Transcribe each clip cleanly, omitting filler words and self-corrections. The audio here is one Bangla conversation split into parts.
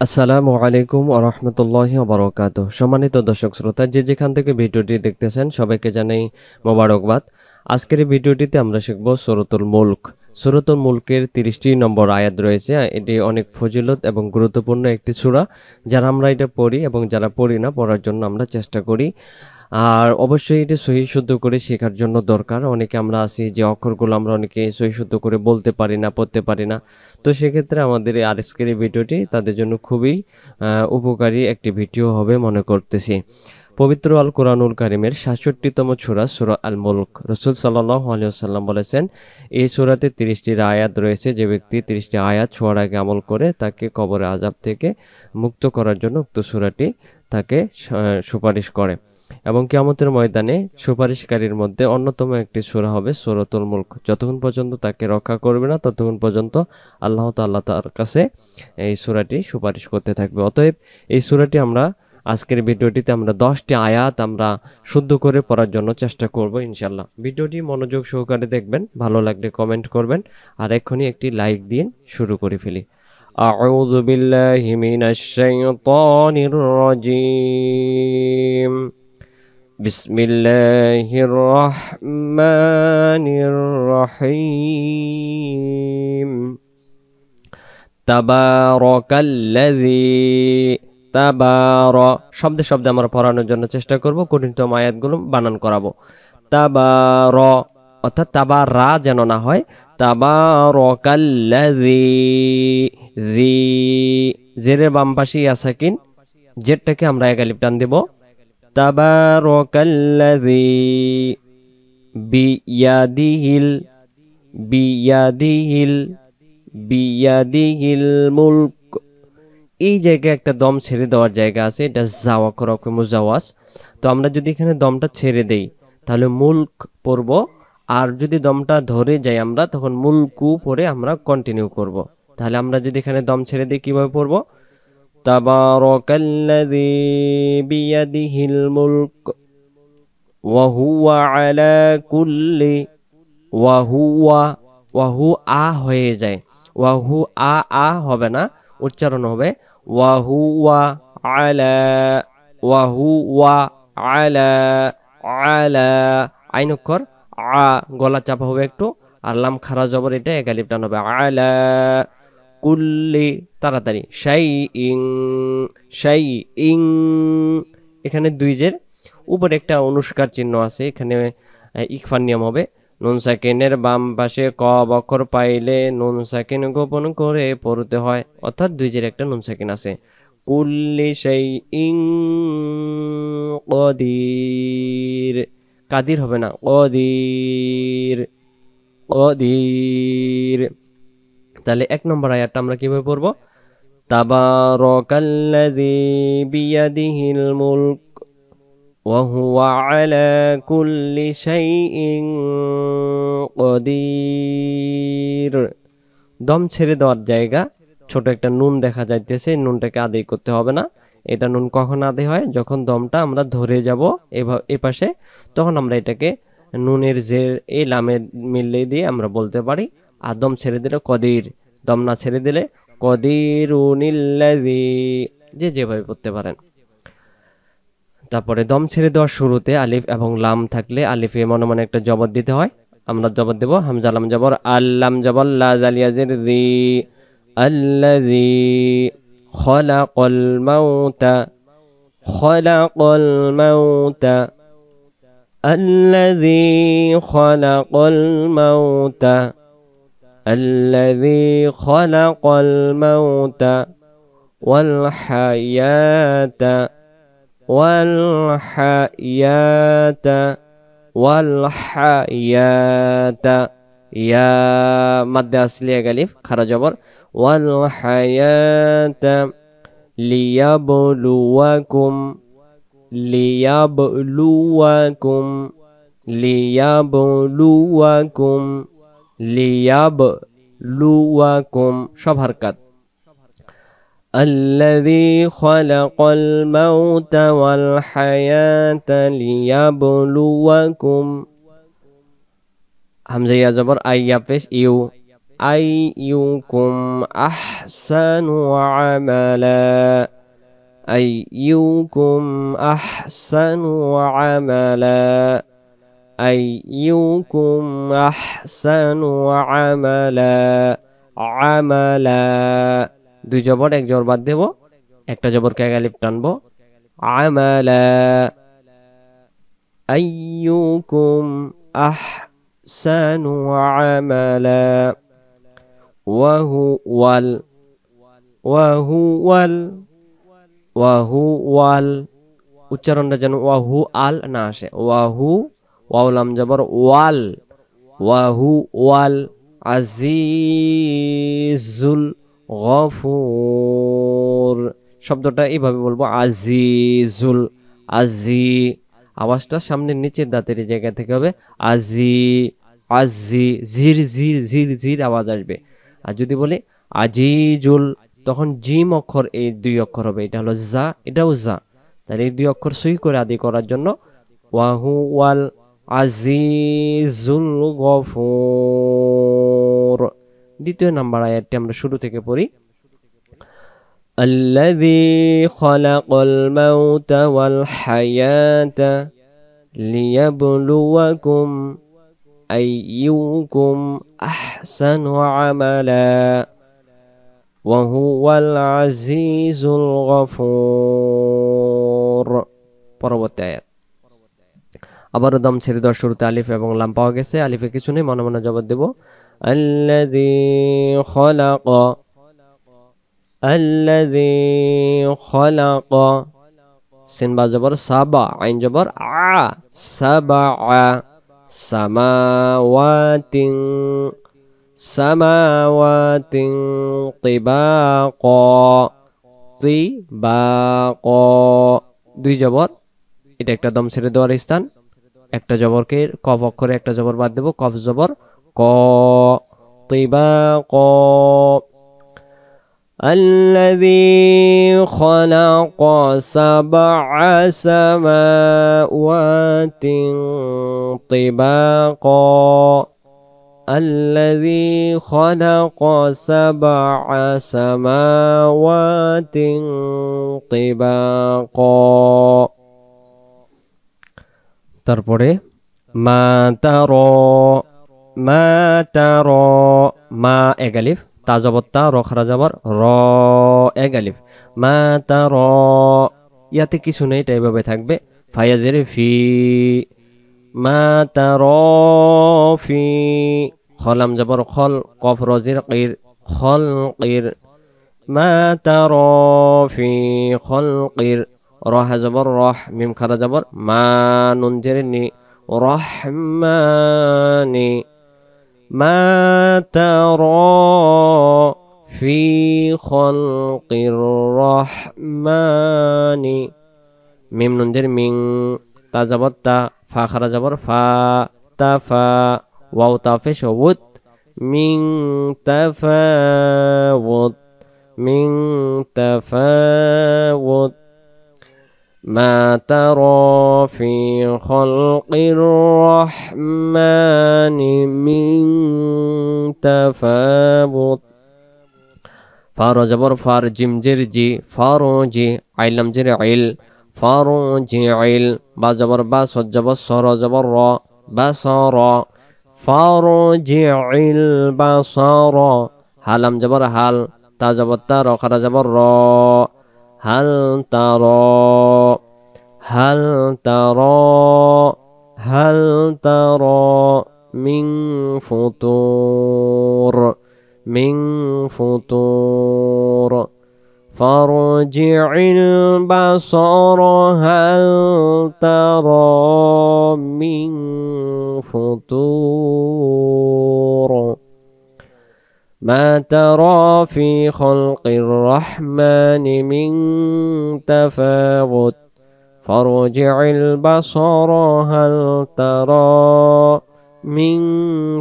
আসসালামু আলাইকুম ওয়া রাহমাতুল্লাহি ওয়া বারাকাতুহু। সম্মানিত দর্শক শ্রোতা, যে যেখান থেকে ভিডিওটি দেখতেছেন সবাইকে জানাই মোবারকবাদ। আজকের এই ভিডিওটিতে আমরা শিখব সূরাতুল মুলক। সূরাতুল মুলকের 30টি নম্বর আয়াত রয়েছে। এটি অনেক ফজিলত এবং গুরুত্বপূর্ণ একটি সূরা। যারা আমরা এটা পড়ি এবং যারা পড়ি না, পড়ার জন্য আমরা চেষ্টা করি। আর অবশ্যই এটি সহি শুদ্ধ করে শেখার জন্য দরকার। অনেকে আমরা আছি যে অক্ষরগুলো আমরা অনেকে সহি শুদ্ধ করে বলতে পারি না, পড়তে পারি না। তো সেক্ষেত্রে আমাদের এই আজকের এই ভিডিওটি তাদের জন্য খুবই উপকারী একটি ভিডিও হবে মনে করতেছি। পবিত্র আল কোরআনুল কারিমের ৬৭তম সূরা, সূরা আল মুলক। রাসূল সাল্লাল্লাহু আলাইহি ওয়াসাল্লাম বলেছেন, এই সূরাতে ৩০টি আয়াত রয়েছে। যে ব্যক্তি ৩০টি আয়াত ছোঁয়ার আগে আমল করে তাকে কবরের আযাব থেকে মুক্ত করার জন্য উক্ত সূরাটি তাকে সুপারিশ করে এবং কিয়ামতের ময়দানে সুপারিশকারীর মধ্যে অন্যতম একটি সূরা হবে সূরাতুল মুলক। যতক্ষণ পর্যন্ত তাকে রক্ষা করবে না ততক্ষণ পর্যন্ত আল্লাহ তাআলা তার কাছে এই সূরাটি সুপারিশ করতে থাকবে। অতএব এই সূরাটি আমরা আজকের ভিডিওটিতে আমরা 10টি আয়াত আমরা শুদ্ধ করে পড়ার জন্য চেষ্টা করব ইনশাআল্লাহ। ভিডিওটি মনোযোগ সহকারে দেখবেন, ভালো লাগলে কমেন্ট করবেন আর এক্ষুনি একটি লাইক দিন। শুরু করে ফেলি। আউযু বিল্লাহি মিনাশ শাইতানির রাজীম। বিসমিল্লাহির রহমানির রহিম। তাবারাকাল্লাযী শব্দে শব্দে আমরা পড়ানোর জন্য চেষ্টা করব। কঠিনতম আয়াতগুলো বানান করাবো। তাবার অর্থাৎ তাবারা যেন না হয়। তাবারাকাল্লাযী, জেরের বাম পাশে ইয়া সাকিন, জেরটাকে আমরা এক আলিফ টান দেব। তাবারাকাল্লাযী বিয়াদিহিল বিয়াদিহিল বিয়াদিহিল মুলক। এই জায়গায় একটা দম ছেড়ে দেওয়ার জায়গা আছে, এটা জাওয়া করক মুজাওয়াজ। তো আমরা যদি এখানে দমটা ছেড়ে দেই তাহলে মুলক পড়ব, আর যদি দমটা ধরে যাই আমরা তখন মুলকু পড়ে আমরা কন্টিনিউ করব। তাহলে আমরা যদি এখানে দম ছেড়ে দিই কিভাবে পড়ব? তাবারাকাল্লাযী বিয়াদিহিল মুলক ওয়া হুয়া আলা কুল্লি, ওয়াহু আ হয়ে যায়, ওয়াহু আ হবে না, উচ্চারণ হবে ওয়াহুয়া আলা, ওয়াহুয়া আলা, আলা আইন অক্ষর আ, গলা চাপা হবে একটু, আর লাম খারা জবর, এটা এক আলিফ টান হবে। আলা কুল্লি, তাড়াতাড়ি। শাইইং, এখানে দুই জের উপরে একটা অনুষ্কার চিহ্ন আছে, এখানে ইকফার নিয়ম হবে। নুন সাকিনের বাম পাশে ক অক্ষর পাইলে নুন সাকিন গোপন করে পড়তে হয়, অর্থাৎ দুই জের একটা নুন সাকিন আছে। কুল্লি শাইইন কদির, কাদির হবে না, কদির কদির। তাহলে এক নম্বর আয়াতটা আমরা কিভাবে পড়ব? তাবারাকাল্লাযী বিয়াদিহিল মুলক ওয়া হুয়া আলা কুল্লি শাইইন কদির। দম ছেড়ে দেওয়ার জায়গা ছোট একটা নুন দেখা যাইতেছে, নুনটাকে আদায় করতে হবে না। এটা নুন কখন আদায় হয়? যখন দমটা আমরা ধরে যাব এ পাশে, তখন আমরা এটাকে নুনের জের এই লামের মিলিয়ে দিয়ে আমরা বলতে পারি। আর দম ছেড়ে দিলে কদির, দম না ছেড়ে দিলে কদিরুনিল্লাযী, যে যেভাবে পড়তে পারেন। তারপরে দম ছেড়ে দেওয়ার শুরুতে আলিফ এবং লাম থাকলে আলিফে মনে মনে একটা জবর দিতে হয়। আমরা জবর দেব হামজা লাম জবর, আল্লাম জবর, লা জালিয়াজির দি, আল্লাযী খলাকাল মাউতা, খলাকাল মাউতা, আল্লাযী খলাকাল মাউতা, আল্লাযী খলাকাল মাউতা ওয়াল হায়াতা, والحياة والحياة ইয়া মাদ্দে আসলি এক আলিফ খারা জবর, والحياة লিয়াবলুয়াকুম, লিয়াবলুয়াকুম, লিয়াবলুয়াকুম, লিয়াবলুয়াকুম, সব হারকাত। الذي خلق الموت والحياة ليبلوكم, হামজা ইয়া জবর, আইয়া পেশ ইউ, أيكم أحسن عملا أيكم أحسن عملا أيكم أحسن عملا عملا দুই জবর এক জবর বাদ দেব একটা জবরকে এক আলিফ টানবো আমালা أيكم أحسن عملا وهو উচ্চারণটা যেন ওয়াহু আল না আসে ওয়াও লাম জবর ওয়াল আজিজুল গফুর শব্দটা এইভাবে বলবো আজিজুল আওয়াজটা সামনের নিচের দাঁতের জায়গা থেকে হবে আজি জির জির জির জির আওয়াজ আসবে আর যদি বলে আজিজুল তখন জিম অক্ষর এই দুই অক্ষর হবে এটা হলো জা এটাও জা তাহলে এই দুই অক্ষর সহি করে আদি করার জন্য ওয়াল আজিজুল গফুর দ্বিতীয় নাম্বার আয়াতটি আমরা শুরু থেকে পড়ি الذي خلق الموت والحياة ليبلوكم أيكم أحسن عملا وهو العزيز الغفور পরবর্তী আয়াত আবার দম ছেড়ে দেওয়ার শুরুতে আলিফ এবং লাম পাওয়া গেছে আলিফে কিছু নেই মনে মনে জবাব দেব الذي خلق সিন বা জবর সাবা আইন জবর সাবা সামাওয়াতিন তিবাকা দুই জবর এটা একটা দম ছেড়ে দেওয়ার স্থান একটা জবরকে কফ অক্ষরে একটা জবর বাদ দেব কফ জবর ক তিবাকা الذي خلق سبع سماوات طباقا الذي خلق سبع سماوات طباقا তারপরে মা তারা মা এক আলিফ তা জবর তা র খারা জবর র এক আলিফ মা তারা ইয়াতে কিছু নেই এটা এইভাবে থাকবে ফায়াজের ফি মা তারা ফি খলাম জবর খল কফ রজির কির খলকির মা তারা ফি খলকির রহ জবর রহ মিম খারা জবর মা নুন জের নি রহমানি ما ترى في خلق الرحمن ميم ننجر من تا جبر تا فا خرا جبر فا تفا واو تافش ود من تفاوت ما ترى في خلق الرحمن من تفاوت فار جبر فار جيم جرجي فاروجي عيلم جر عيل فاروجي عيل با جبر با صد جبر صر جبر را بصر فاروجي عيل بصر حالم جبر حال تا جبر تا را خرا جبر را هل ترى من فطور فارجع البصر هل ترى من فطور ما ترى في خلق الرحمن من تفاوت فارجع البصر هل ترى من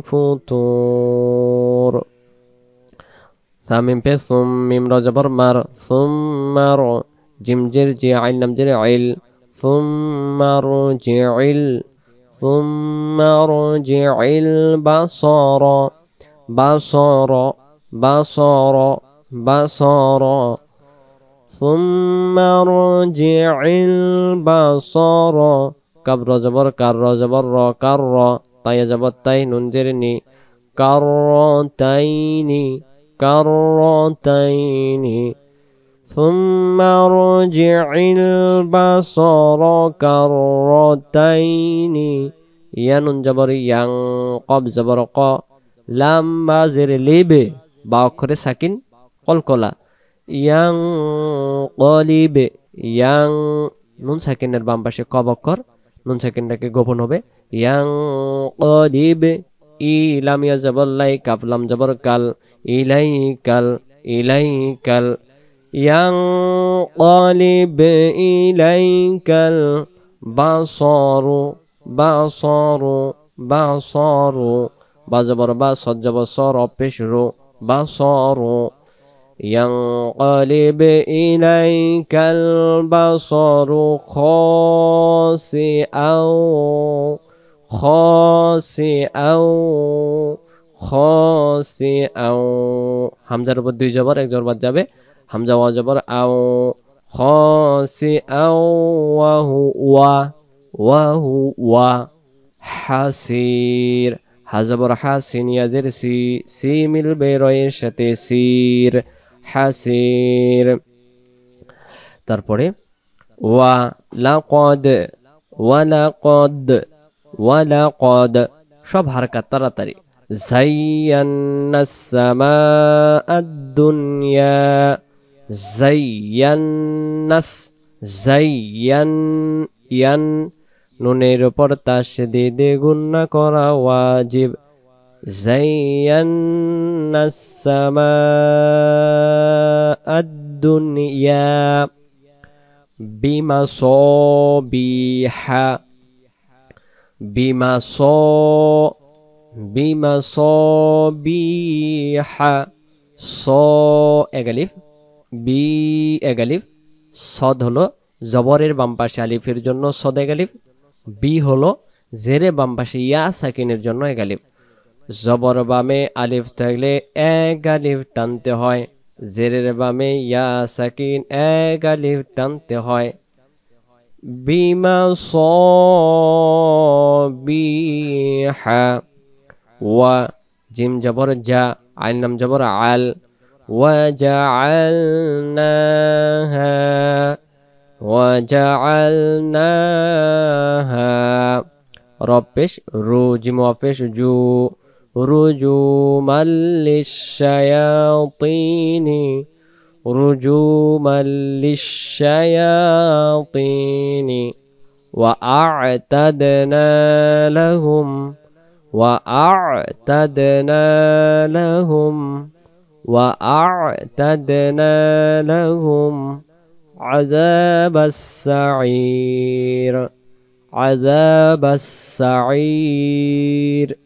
فطور سامين بسم ميم رجبر مر ثم جيم جرجي عين لم جري عيل ثم رجع البصر بصر بصر بصر ثم ارجع البصر كبر زبر كر زبر را كر طي زبر طي ننجرني كرتين كرتين ثم ارجع البصر كرتين يا ننجبر ين قب زبر قا لم مازر ليبي باكر ساكن قلقلا ين قليب ين নুন সাকিনের বাম পাশে ক অক্ষর নুন সাকিনটাকে গোপন হবে ইয়াং কলিব ইলাম ইয়া জবর লাই কাফ লাম জবর কাল ইলাইকাল ইলাইকাল ইয়াং কলিব ইলাইকাল বাসারু বাসারু বাসারু বা জবর বা সদ জবর সর পেশ রু বাসারু ينقلب إليك البصر خاسئا خاسئا خاسئا হামজার উপর দুই জবর এক জবর বাদ যাবে হামজা ওয়া জবর আও خاسئا وهو حسير হাজবর হাসিন ইয়াজের সি সি মিলবে রয়ের সাথে সির হাসির তারপরে ওয়া লাকাদ ওয়ালাকাদ ওয়ালাকাদ সব হারকাত তাড়াতাড়ি জাইয়ান্নাস সামাআদ দুনিয়া জাইয়ান্নাস জাইয়ান ইয়ান নুনের উপর তাসদীদ গুণনা করা ওয়াজিব জাইয়ান্নাস সামাআদ দুনিয়া বিমাসাবিহা বিমাসাবিহা স এগালিফ বি এগালিফ সদ হলো জবরের বাম পাশে আলিফের জন্য সদ এগালিফ বি হলো জেরে বাম পাশে ইয়া সাকিনের জন্য এক আলিফ জবর বামে আলিফ থাকলে এক আলিফ টানতে হয় জেরের বামে ইয়া সাকিন এক আলিফ টানতে হয় বিমা সাবিহা ওয়া জিম জবর যা আইন নাম জবর আল ওয়া জাআলনাহা وجعلناها ربش روجم وفش جو رجوما للشياطين رجوما للشياطين وأعتدنا لهم وأعتدنا لهم وأعتدنا لهم عذاب السعير عذاب السعير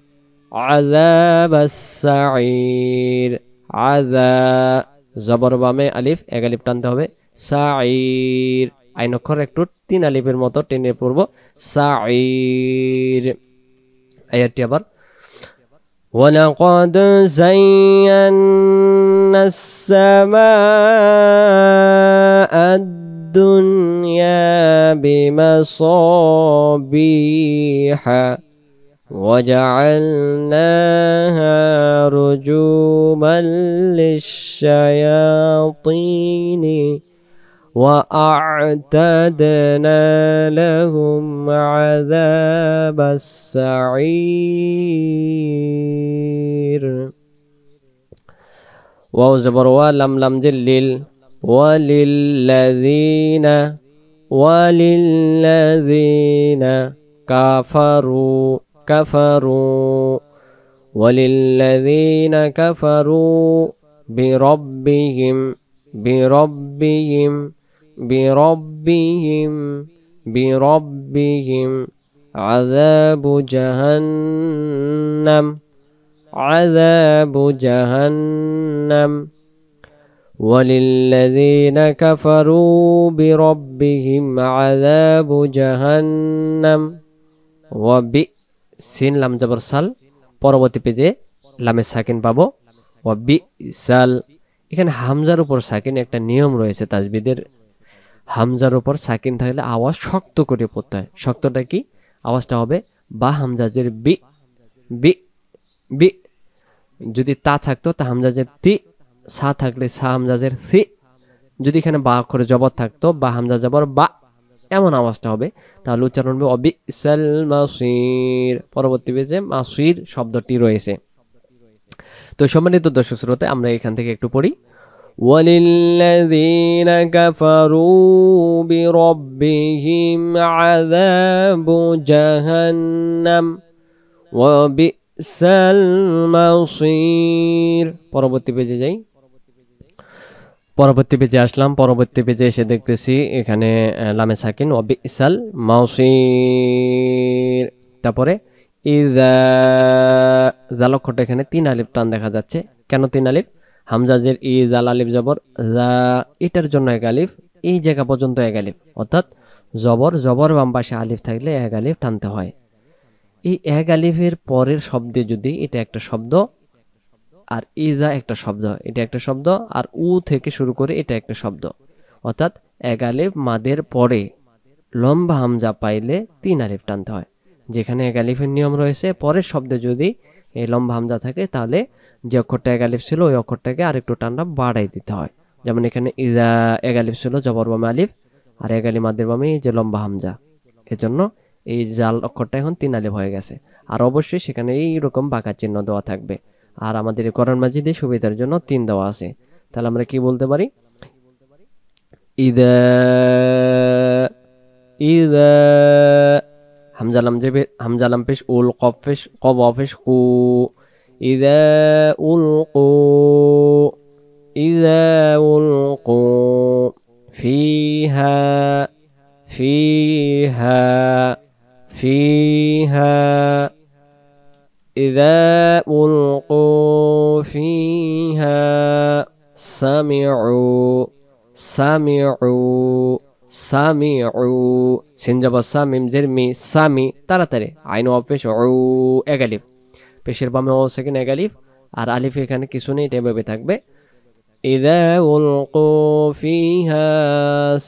عذاب السعير عذاب জবর বামে আলিফ এক আলিফ টানতে হবে সাঈর আইন অক্ষর একটু তিন আলিফের মতো টেনে পড়ব সাঈর আয়াতটি আবার ولقد زينا السماء الدنيا بمصابيح وجعلناها رجوما للشياطين وأعتدنا لهم عذاب السعير واو زبر ولم لم جلل وللذين كفروا وللذين كفروا بربهم عذاب جهنم وللذين كفروا بربهم عذاب جهنم وبئ সিন লাম জবর সাল পরবর্তী পেজে লামে সাকিন পাবো ওয়া বিসাল। এখানে হামজার উপর সাকিন, একটা নিয়ম রয়েছে তাজবিদের, হামজার উপর সাকিন থাকলে আওয়াজ শক্ত করে পড়তে হয়। শক্তটা কি? আওয়াজটা হবে বা হামজাজের বি, বি, বি। যদি তা থাকতো তা হামজাজের তি, সা থাকলে সা হামজাজের সি। যদি এখানে বা করে জবর থাকতো বা হামজা জবর বা, এমন আওয়াজটা হবে। তাহলে উচ্চারণ হবে অবিসাল মাসির। পরবর্তী পেজে মাসির শব্দটি রয়েছে। তো সম্মানিত দর্শক শ্রোতা, আমরা এখান থেকে একটু পড়ি। وَلِلَّذِينَ كَفَرُوا بِرَبِّهِمْ عَذَابُ جَهَنَّمَ وَبِئْسَ الْمَصِيرُ। পরবর্তী পেজে যাই। পরবর্তী পেজে আসলাম। পরবর্তী পেজে এসে দেখতেছি এখানে লামে সাকিন ওয়াবিসাল মাউসির। তারপরে ইযা, জাল অক্ষরটা এখানে 3 আলিফ টান দেখা যাচ্ছে। কেন 3 আলিফ? হামজাজের ই জাল আলিফ জবর যা, এটার জন্য 1 আলিফ, এই জায়গা পর্যন্ত 1 আলিফ। অর্থাৎ জবর বাম পাশে আলিফ থাকলে 1 আলিফ টানতে হয়। এই 1 আলিফের পরের শব্দে যদি, এটা একটা শব্দ আর ইজা একটা শব্দ, এটা একটা শব্দ, আর উ থেকে শুরু করে এটা একটা শব্দ। অর্থাৎ 1 আলিফ মাদের পরে লম্বা হামজা পাইলে 3 আলিফ টানতে হয়। যেখানে 1 আলিফের নিয়ম রয়েছে, পরের শব্দে যদি এই লম্বা হামজা থাকে তাহলে যে অক্ষরটা 1 আলিফ ছিল ওই অক্ষরটাকে আরেকটু টানটা বাড়াই দিতে হয়। যেমন এখানে ইজা 1 আলিফ ছিল জবর বামে আলিফ, আর 1 আলিফ মাদের বামে যে লম্বা হামজা, এজন্য এই জাল অক্ষরটা এখন 3 আলিফ হয়ে গেছে। আর অবশ্যই সেখানে এইরকম বাঁকা চিহ্ন দেওয়া থাকবে। আর আমাদের কোরআন মাজিদে সুবিধার জন্য 3 দেওয়া আছে। তাহলে আমরা কি বলতে পারি? ইদা, ইদা, হামজালাম পেশ উল, কফ পেশ কব, পেশ কু। ইদা উলকু, ইদা উলকু ফিহা, ফিহা, ফিহা। إذا ألقوا فيها سمعوا، سمعوا، سمعوا। সিনজাবা সামিম জেরমি সামি, তাড়াতাড়ি আইন অফেশ ও 1 আলিফ, পেশের বামে ও সেকেন্ড 1 আলিফ, আর আলিফ এখানে কিছু নেই, এটা এভাবে থাকবে। إذا ألقوا فيها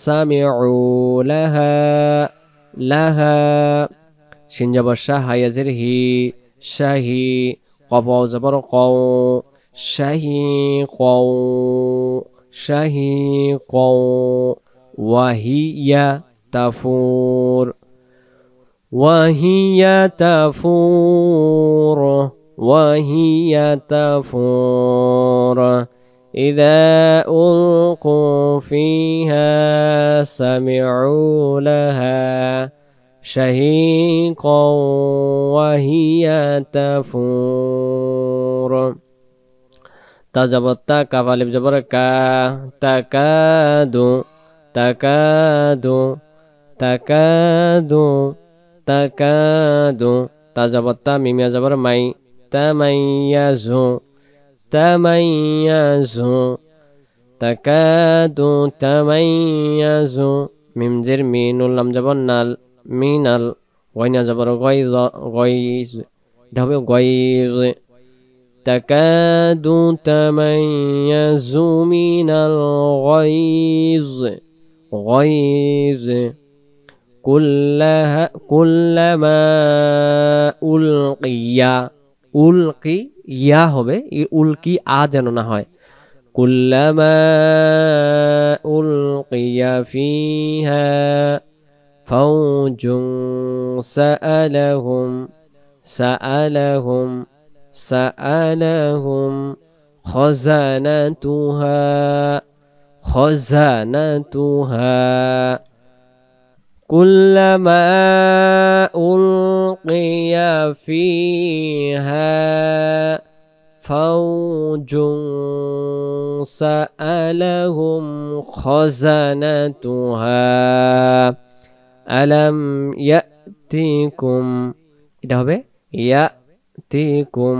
سمعوا لها، لها। সিনজাবা শাহ হায়াজের হি, শাহি, কফ জবর কও, শাহি কও, শাহি কও। ওয়াহিয়া তাফুর, ওয়াহিয়া তাফুর, ওয়াহিয়া তাফুর। إذا ألقوا فيها سمعوا لها شهيقا وهي تفور। তাজাবত্তা কাফ আলিফ জবর কা, তাকাদু, তাকাদু, তাকাদু, তাকাদু। তাজাবত্তা মিমিয়া জবর মাই, তামাইয়াজু, তামাইয়াজু, তাকাদু তামাইয়াজু। মিম জের মি, নুন লাম জবর নাল, মিনাল। গয়না জবর গয়জ, গয়জ, এটা হবে গয়জ। তাকাদু তামাইয়াজু মিনাল গয়জ, গয়জ। কুল্লামা উলকিয়া, উলকিয়া হবে, উলকি আ যেন না হয়। কুল্লামা উলকিয়া ফিহা ফাওজুন সাআলাহুম, সাআলাহুম, সাআলাহুম খাজানাতুহা, খাজানাতুহা। كلما ألقي فيها فوج سألهم خزنتها ألم يأتكم، এটা হবে يأتكم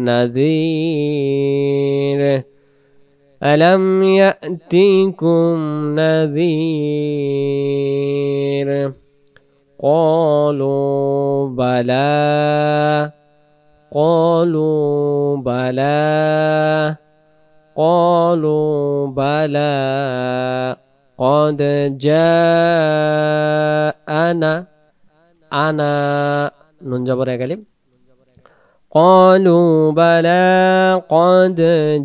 نذير، ألم يأتكم نذير قالوا بلى، قالوا بلى قالوا بلى قد جاءنا أنا نون جبر غالب قالوا بلى قد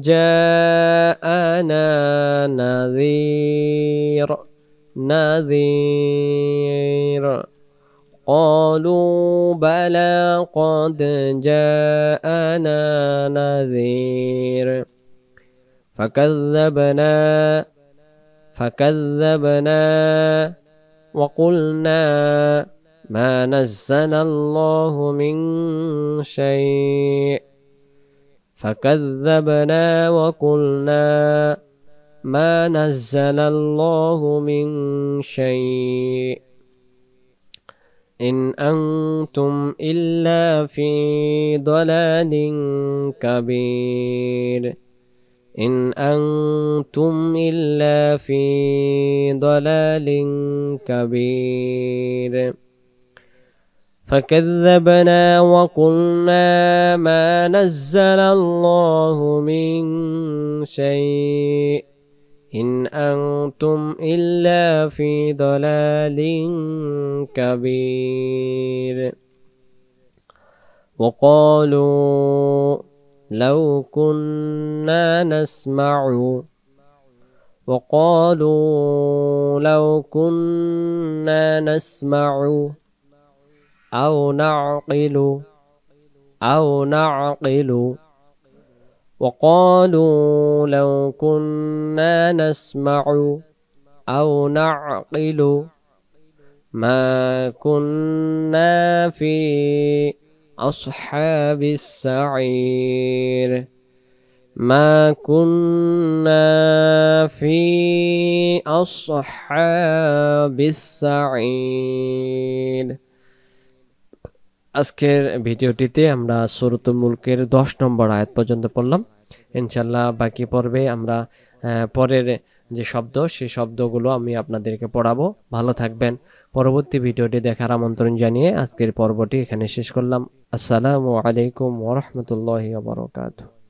جاءنا نذير قالوا بلى قد جاءنا نذير فكذبنا وقلنا ما نزل الله من شيء فكذبنا وقلنا ما نزل الله من شيء إن أنتم إلا في ضلال كبير إن أنتم إلا في ضلال كبير فكذبنا وقلنا ما نزل الله من شيء إن أنتم إلا في ضلال كبير وقالوا لو كنا نسمع أو نعقل وقالوا لو كنا نسمع أو نعقل ما كنا في أصحاب السعير ما كنا في أصحاب السعير আজকের ভিডিওটিতে আমরা সূরাতুল মুলকের 10 নম্বর আয়াত পর্যন্ত পড়লাম। ইনশাআল্লাহ বাকি পর্বে আমরা পরের যে শব্দ সেই শব্দগুলো আমি আপনাদেরকে পড়াবো। ভালো থাকবেন। পরবর্তী ভিডিওটি দেখার আমন্ত্রণ জানিয়ে আজকের পর্বটি এখানে শেষ করলাম। আসসালামু আলাইকুম ওয়া রাহমাতুল্লাহি ওয়া বারাকাতুহু।